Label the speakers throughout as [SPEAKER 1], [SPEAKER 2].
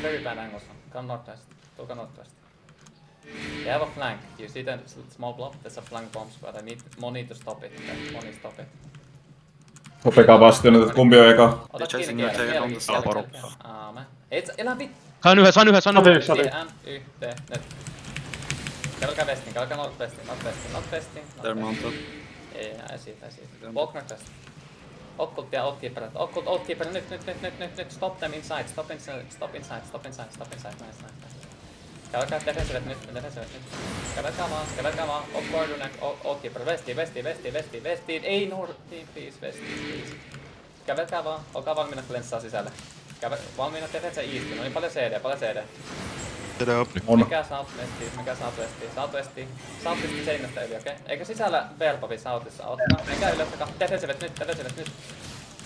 [SPEAKER 1] Very bad angles. Come northwest. Tulkaa northwest. They have a flank. You see that small blob? There's a flank bomb squad. I need money to stop it. Money stop it.
[SPEAKER 2] Ottakaa bastionit, että kumpi on eka.
[SPEAKER 1] Ota kiinni
[SPEAKER 3] porukkaa.
[SPEAKER 1] Aamen. Elä vit...
[SPEAKER 3] Saan yhden.
[SPEAKER 1] N, Y, T, nyt. Kävelkää westiin, kävelkää northwestiin.
[SPEAKER 4] They're mounted.
[SPEAKER 1] I see. Walk northwest. Occult ja Outkeeper. Outkeeper, nyt. Stop them inside. Stop inside. Nice. Kävelkää defensivet nyt. Kävelkää vaan. Occordune, Outkeeper. Westiin. Ei northiin, please. Westiin. Kävelkää vaan. Olkaa valmiina glenssaa sisälle. Valmiina defense eastiin. No niin, paljon CD. Mikä southwestiin? Southwestiin seinästä yli, okei? Eikö sisällä verpavi southissa ottaa? Mikä ylös? Defensivet nyt.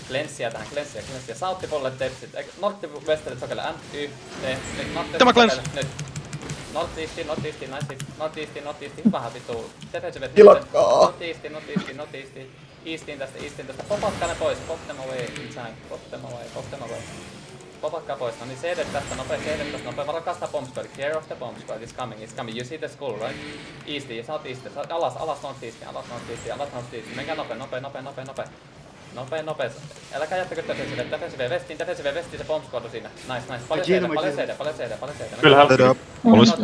[SPEAKER 1] Glenssia tähän, glenssia. Southi polle tepsit. Northi westelle sokelle. N, Y, T. Nyt
[SPEAKER 3] Tämä glens!
[SPEAKER 1] Nyt. Northeastiin, nice. Northeastiin. Vähän vituu. Defensivet nyt.
[SPEAKER 2] Kilakkaa!
[SPEAKER 1] Northeastiin. Eastiin tästä. Popatkaa ne pois. Pop them away inside. Pop them away. Popakkaa pois. No niin, CD tästä nopea. Varokaa sitä bomb squad. Care of the bomb squad. It's coming. You see the skull, right? Eastiin, southeast. Alas northeastiin. Menkää nopea. Älkää jättäkö defensive vestiin se bomb squad on siinä. Nice. Paljon CD.
[SPEAKER 5] Kyllä.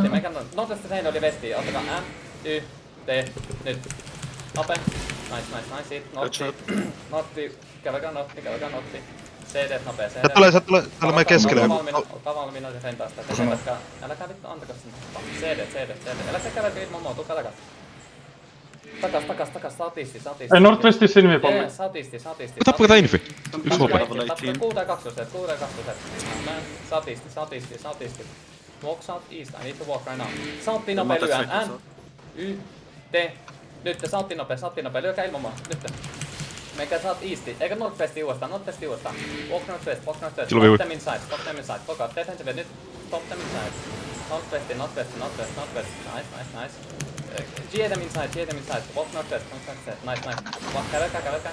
[SPEAKER 1] Menkää nopeasti seinä oli vestiin. Ottakaa M, Y, T, nyt. Nopea. Nice. Nortti. Kävelkää nortti. CD nopea.
[SPEAKER 3] Se tulee meidän keskelle.
[SPEAKER 1] Olkaa valmiina defentaa sitä. Älkää vittu antako sinne. CD. Älkää kävelkö ilman mua, tulkaa takas. Southeasti.
[SPEAKER 5] Ei Northwestissä invi-pommi.
[SPEAKER 1] Southeasti.
[SPEAKER 3] Tappukaa tää infi. Yksi HP.
[SPEAKER 1] Kuuta 2 set. Southeasti. Walk southeast. I need to walk right now. Southtiin nopea lyön. N, Y, T. Nyt southtiin nopea. Lyökää ilman mua. Nyt. Menkää south easti. Eikä northwestiin uudestaan. Walk northwest. Stop them inside. Pokaa defensive nyt. Stop them inside. Northwest. Nice. G them inside. Walk northwest. Nice. Kävelkää.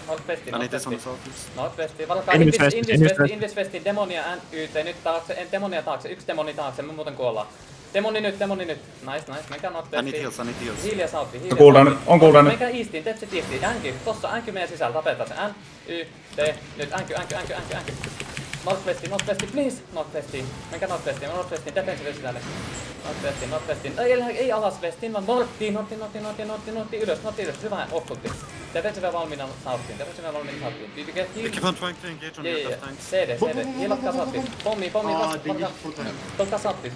[SPEAKER 1] Northwestiin. Varokaa Invis-vestiin. Demonia NYT. Nyt taakse. Demonia taakse. Yksi demoni taakse. Me muuten kuollaan. Demoni nyt. Nice. Menkää northwestiin. Hiilia southi.
[SPEAKER 2] On cooldown.
[SPEAKER 1] Menkää eastiin. Tepsit eastiin. Änky. Tossa änky meidän sisällä. Tapetaan se. N, Y, T. Nyt änky. Northwestiin. Please. Northwestiin. Menkää northwestiin. Defensive sisälle. Northwestiin. Ei alas vestiin, vaan norttiin. Ylös. Hyvä occultti. Defensive valmiina southtiin. Did you get heal?
[SPEAKER 4] They keep on trying to engage on your left flank.
[SPEAKER 1] CD. Hiilatkaa southtiin. Pommi. Tulkaa southtiin.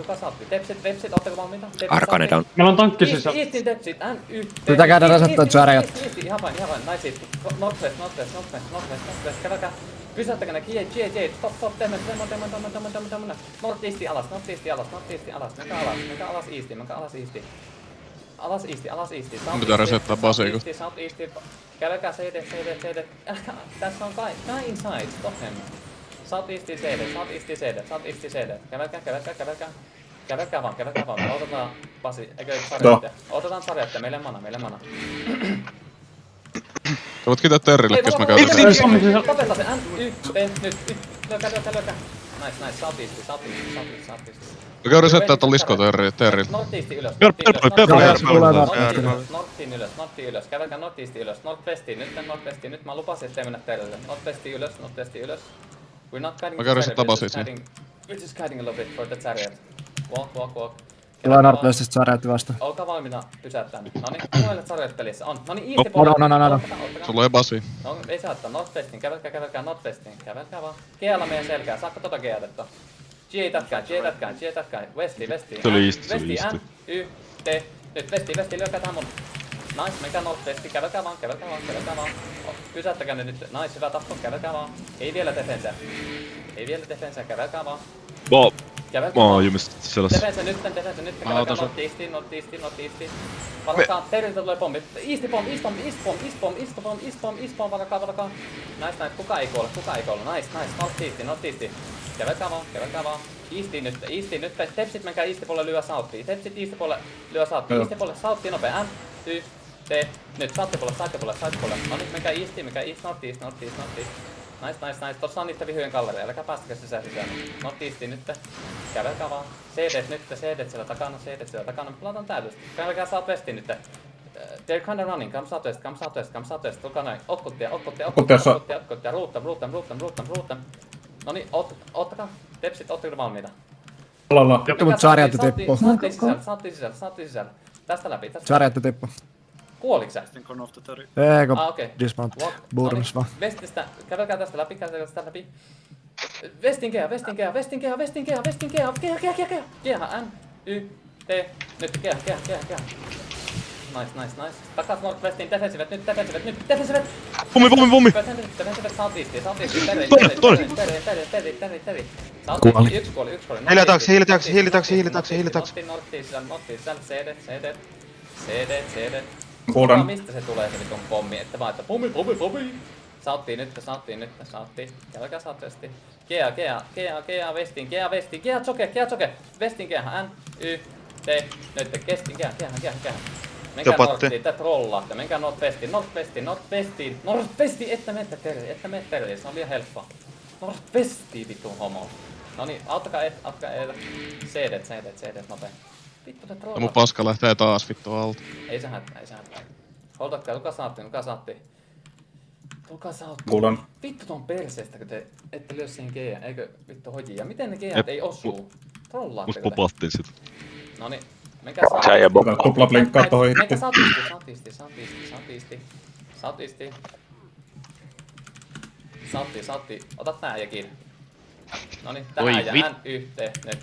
[SPEAKER 1] Tepsit, ootteko valmiita?
[SPEAKER 3] Arcane down.
[SPEAKER 5] Meillä on tankki sisällä.
[SPEAKER 1] Eastin tepsit.
[SPEAKER 6] Pitää käydä resettaa Zarejat.
[SPEAKER 1] Ihan vain. Nice. Northwest. Kävelkää. Pysäyttäkää ne G. Stop. Demo. Northeasti alas. Menkää alas easti. Alas easti.
[SPEAKER 3] Pitää resettaa baseiko.
[SPEAKER 1] Southeasti. Kävelkää CD. Tässä on kai inside. Stop him. Southeasti CD. Kävelkää vaan. Otetaan basi. Otetaan sarjatte. Meille mana.
[SPEAKER 3] Sä voit kitää Terrille, jos mä käyn
[SPEAKER 1] resettiin. Tapetaan se. N, Y, T, nyt. Lyökää. Nice. Southeasti.
[SPEAKER 3] Mä käyn resettää ton liskoa Terrille.
[SPEAKER 1] Northeasti ylös. Norttiin ylös. Kävelkää northeasti ylös. Northwestiin. Nyt mä lupasin, ettei mennä Terrille. Northwestiin ylös. We're not guiding the chariot. We're just guiding a little bit for the chariot. Walk.
[SPEAKER 6] Tulee Northwestista Zarejat vasta.
[SPEAKER 1] Olkaa valmiina pysäyttää nyt. Noniin, muille sarjat pelissä on. Noniin, easy
[SPEAKER 6] No.
[SPEAKER 1] Sulla
[SPEAKER 3] on basi.
[SPEAKER 1] No, ei saa ottaa Northwestiin. Kävelkää Northwestiin. Kävelkää vaan. Geellä meidän selkää. Saakko tota geellettua? G tätkää. Westiin.
[SPEAKER 3] Tuli isti.
[SPEAKER 1] N, Y, T. Nyt westiin. Lyökää tähän mun. Nice, menkää Northwestiin. Kävelkää vaan. Pysäyttäkää ne nyt. Nice, hyvä tappo. Kävelkää vaan. Ei vielä defenseä. Kävelkää vaan.
[SPEAKER 3] Mä oon jumista sellaista.
[SPEAKER 1] Defense nyt. Kävelkää northeastiin. Varokaa, Terriltä tulee pommi. East bomb, varokaa. Nice. Kuka ei kuole. Nice. Northeastiin. Kävelkää vaan. Eastiin nyt. Tepsit menkää eastipuolelle lyö southiin. Eastipuolelle southiin nopea. N, Y, T. Nyt sidepuolelle. No nyt menkää east, northeast. Nice. Tossa on niitten vihyjen kalvereja. Älkää päästäkö sisään. Not eastiin nyt. Kävelkää vaan. CD nyt. CD siellä takana. Pelataan täydellisesti. Kävelkää southwestiin nyt. They're kinda running. Come southwest. Tulkaa noin. Otkuttia. Ruutam. Noniin, ottakaa. Tepsit, ootteko valmiita?
[SPEAKER 2] Ollaan.
[SPEAKER 6] Mut Zarya tippuu.
[SPEAKER 1] Saatte sisällä. Tästä läpi.
[SPEAKER 6] Zarya tippuu.
[SPEAKER 1] Kuoliks sä?
[SPEAKER 4] Think on off the 30.
[SPEAKER 6] Eikö
[SPEAKER 1] Okei.
[SPEAKER 6] dismount.
[SPEAKER 1] Walk.
[SPEAKER 6] Burns vaan.
[SPEAKER 1] Westistä, kävelkää tästä läpi. Westin kehä. Kehä, N, Y, T, nyt kehä. Nice. Takas Northwestiin, defensivet nyt.
[SPEAKER 3] Pommi!
[SPEAKER 1] Defensivet southeastiin, Terri.
[SPEAKER 6] Kuoli.
[SPEAKER 1] Yksi kuoli.
[SPEAKER 7] Hiili taakse.
[SPEAKER 1] CD.
[SPEAKER 2] Kuulen.
[SPEAKER 1] Mistä se tulee se vitun pommi? Että vaan, että pommi. Saattiin nyt. Kävelkää southwestiin. Kea vestiin. Kea choke. Vestiin kehä, N, Y, T, nyt kestin kehä. Menkää norttiin, te trollaatte. Menkää northwestiin, että menette Terri, se on liian helppoa. Northwestiin vitun homo. Noniin, auttakaa CD nopea. Vittu te
[SPEAKER 3] Ja mun
[SPEAKER 1] trollaatte.
[SPEAKER 3] paska lähtee taas vittu alta.
[SPEAKER 1] Ei se hätää. Holdatkaa, kuka saatti. Tulkaa saatti.
[SPEAKER 2] Kuulen.
[SPEAKER 1] Vittu ton perseestä, kun te ette lyö siihen keijään, eikö vittu hoji. Ja miten ne keijät ei osuu? Trollaatteko
[SPEAKER 3] Mut
[SPEAKER 1] te?
[SPEAKER 3] popattiin sit.
[SPEAKER 1] Noniin, menkää
[SPEAKER 2] Tupla blinkkaa tohon
[SPEAKER 1] Menkää
[SPEAKER 2] hitti.
[SPEAKER 1] Saatti. Ota tää ja kiinni. Noniin,
[SPEAKER 3] Oi
[SPEAKER 1] tähän ja
[SPEAKER 3] vit-
[SPEAKER 1] N, Y, T, nyt.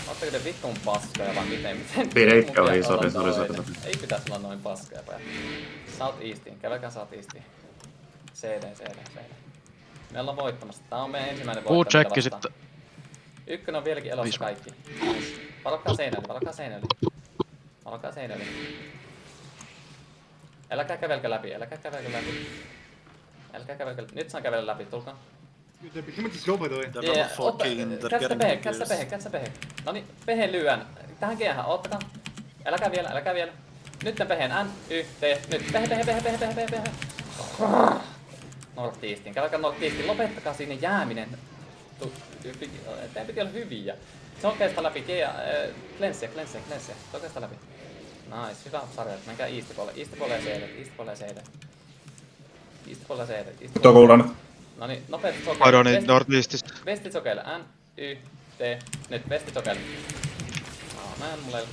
[SPEAKER 1] Ootteko te vittun paskoja vai miten?
[SPEAKER 8] Pideikkä
[SPEAKER 1] Mun
[SPEAKER 8] ohi,
[SPEAKER 1] pitää olla
[SPEAKER 8] sori.
[SPEAKER 1] noin. Ei pitäis olla noin paskoja pojat. Southeastiin, kävelkää Southeastiin. CD. Me ollaan voittamassa. Tää on meidän ensimmäinen
[SPEAKER 3] Puu
[SPEAKER 1] voittaminen
[SPEAKER 3] checki
[SPEAKER 1] vastaan.
[SPEAKER 3] sitten.
[SPEAKER 1] Ykkönen on vieläkin elossa kaikki. Valokkaa seinälle. Älkää kävelkö läpi. Nyt saan kävellä läpi, tulkaa.
[SPEAKER 4] They're fucking, they're getting figures.
[SPEAKER 1] Catch the Noniin, pehen lyön. Tähän kiehän, ottakaa. Älkää vielä. Nyt tän pehen, N, Y, T, nyt. Pehe. Northeastiin, kävelkää Northeastiin. Lopettakaa sinne jääminen. Teidän piti olla hyviä. Sokeista läpi, Cleansea. Sokeista läpi. Nice, hyvä sarja. Menkää Eastipolle ja CD.
[SPEAKER 2] Tuo kuulen.
[SPEAKER 1] Noniin, nopeasti sokeille.
[SPEAKER 7] Pardoni, northeastista.
[SPEAKER 1] Vestit sokeille. N, Y, T, nyt vestit sokeille. Mä en mulla ei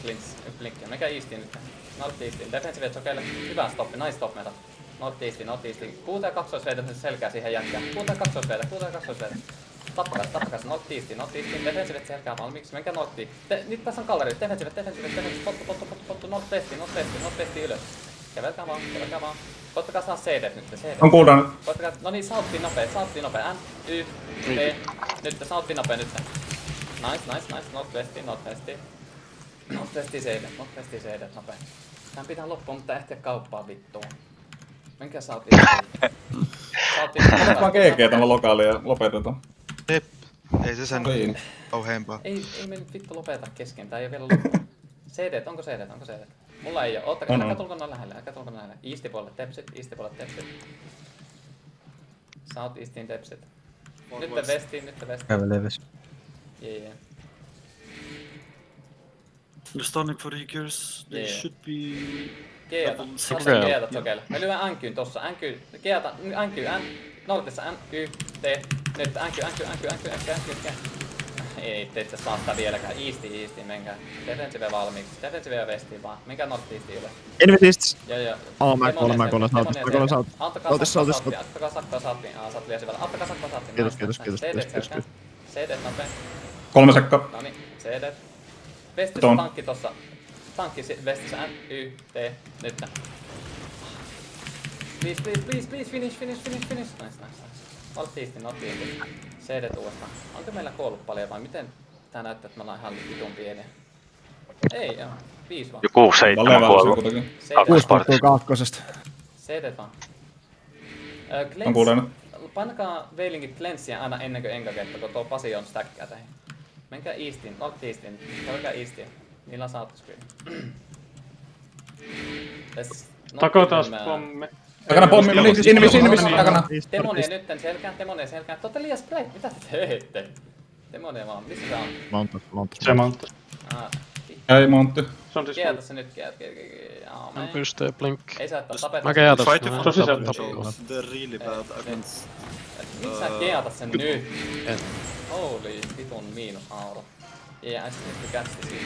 [SPEAKER 1] oo blinkkiä. Menkää Eastiin nyt. Northeastiin. Defensive sokeille. Hyvä stoppi. Nice stop meitä. Northeastiin. Puuta ja kaksoisveitä sen selkää siihen jätkään. Puuta ja kaksoisveitä. Tappakas. Northeastiin. Defensivet selkää valmiiksi. Menkää norttiin. Nyt tässä on gallerit. Defensivet. Pottu. Northwestiin ylös. Kävelkää vaan. Koittakaa saa CD nyt.
[SPEAKER 2] On kuulen.
[SPEAKER 1] Koittakaa, no niin, sauttiin nopea. N, Y, T, nyt sauttiin nopea nyt. Nice. Northwestiin CD, nopea. Tän pitää loppua, mutta ehtiä kauppaa vittuun. Menkää sauttiin.
[SPEAKER 2] Vaan GG tällä lokaalia ja lopetetaan.
[SPEAKER 7] Jep. Ei se sen
[SPEAKER 2] Niin.
[SPEAKER 7] kauheempaa.
[SPEAKER 1] Ei me nyt vittu lopeta kesken, tää ei oo vielä loppu. CD, onko CD? Mulla ei oo, ottakaa, älkää tulko noin lähelle. Eastipolle tepsit. Southeastiin tepsit. Nyt westiin.
[SPEAKER 6] Kävelee vesi.
[SPEAKER 1] Yeah.
[SPEAKER 4] You're stunning for Eagers. They
[SPEAKER 1] Yeah.
[SPEAKER 4] should be...
[SPEAKER 1] Keata.
[SPEAKER 3] Okei.
[SPEAKER 1] Keata sokeille. Me lyön NQ:n tossa. Keata. N. Nortissa N, Y, T. Nyt NQ. Ei te ette saa sitä vieläkään. Eastiin, menkää. Defensive valmiiksi. Defensive ja vestiin vaan. Menkää Northeastiin ylös.
[SPEAKER 6] Invitistis.
[SPEAKER 1] Joo.
[SPEAKER 6] Mä kuolen sautti.
[SPEAKER 1] Antakaa sakkaa saattiin. Saat liian syvällä. Antakaa sakkaa saattiin.
[SPEAKER 6] Kiitos.
[SPEAKER 1] CD nopea.
[SPEAKER 2] 3 sekkaa.
[SPEAKER 1] Noniin, CD. Vestissä
[SPEAKER 2] Ton.
[SPEAKER 1] tankki tossa. Tankki vestissä N, Y, T. Nyt. Please, finish. Nice. Northeastiin. CD uudestaan. Onko meillä kuollut paljon vai miten tää näyttää, että me ollaan ihan vitun pieniä? Ei, joo. 5 vaan.
[SPEAKER 8] Joku
[SPEAKER 2] Vaan
[SPEAKER 8] 7 kuollut.
[SPEAKER 2] kuitenkin.
[SPEAKER 6] Kuusi puuttuu kakkosesta.
[SPEAKER 1] CD vaan.
[SPEAKER 2] On kuulen.
[SPEAKER 1] Painakaa Veilingit Cleansia aina ennen kuin Engagetta, kun tuo Pasi on stackkää tähän. Menkää Eastiin, Northeastiin. Käykää Eastiin. Niillä on saattoskriin.
[SPEAKER 5] Tako taas pommi.
[SPEAKER 2] Takana pommi, meni sinne, takana.
[SPEAKER 1] Demonia nytten selkään. Te ootte liian spray. Mitä te teette? Demonia vaan, missä se on?
[SPEAKER 5] Se montti.
[SPEAKER 2] Ei montti.
[SPEAKER 5] Se on siis
[SPEAKER 1] Kieltä se nyt,
[SPEAKER 3] Hän pystyy blink.
[SPEAKER 1] Ei saa tapeta.
[SPEAKER 3] Mä keatas.
[SPEAKER 4] Fight
[SPEAKER 5] Se on sisällä.
[SPEAKER 4] They're really bad against...
[SPEAKER 1] Miksi sä keata sen nyt? Holy vitun miinusaura. Yeah, I still got this.